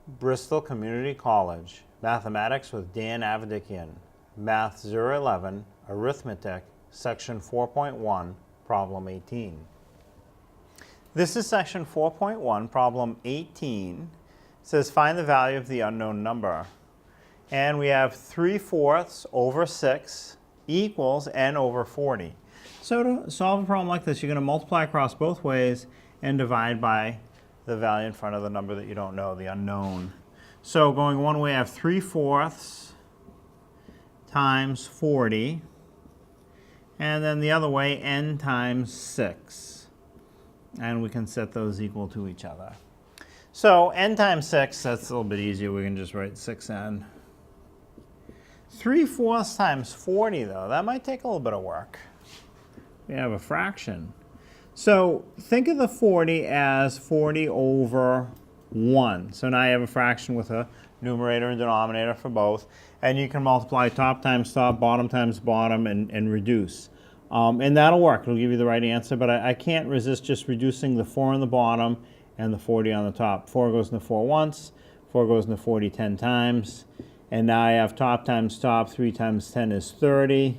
Bristol Community College, Mathematics with Dan Avedikian, Math 011, Arithmetic, Section 4.1, Problem 18. This is Section 4.1, Problem 18. It says find the value of the unknown number. And we have 3/4 over 6 equals n over 40. So to solve a problem like this, you're going to multiply across both ways and divide by the value in front of the number that you don't know, the unknown. So going one way, I have 3/4 times 40. And then the other way, n times 6. And we can set those equal to each other. So n times 6, that's a little bit easier. We can just write 6n. 3/4 times 40, though, that might take a little bit of work. We have a fraction. So think of the 40 as 40 over 1. So now you have a fraction with a numerator and denominator for both. And you can multiply top times top, bottom times bottom, and reduce. And that'll work. It'll give you the right answer. But I can't resist just reducing the 4 on the bottom and the 40 on the top. 4 goes into 4 once. 4 goes into 40 10 times. And now I have top times top. 3 times 10 is 30.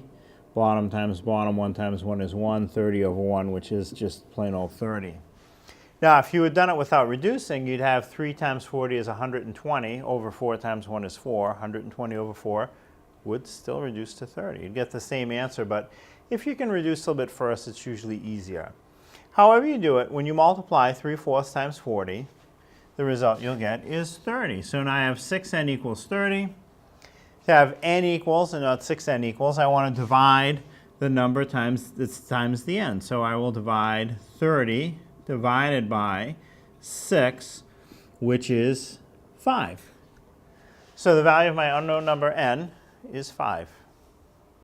Bottom times bottom, 1 times 1 is 1, 30 over 1, which is just plain old 30. Now, if you had done it without reducing, you'd have 3 times 40 is 120, over 4 times 1 is 4. 120 over 4 would still reduce to 30. You'd get the same answer, but if you can reduce a little bit first, it's usually easier. However you do it, when you multiply 3/4 times 40, the result you'll get is 30. So now I have 6n equals 30. To have n equals and not 6n equals, I want to divide the number times the n. So I will divide 30 divided by 6, which is 5. So the value of my unknown number n is 5.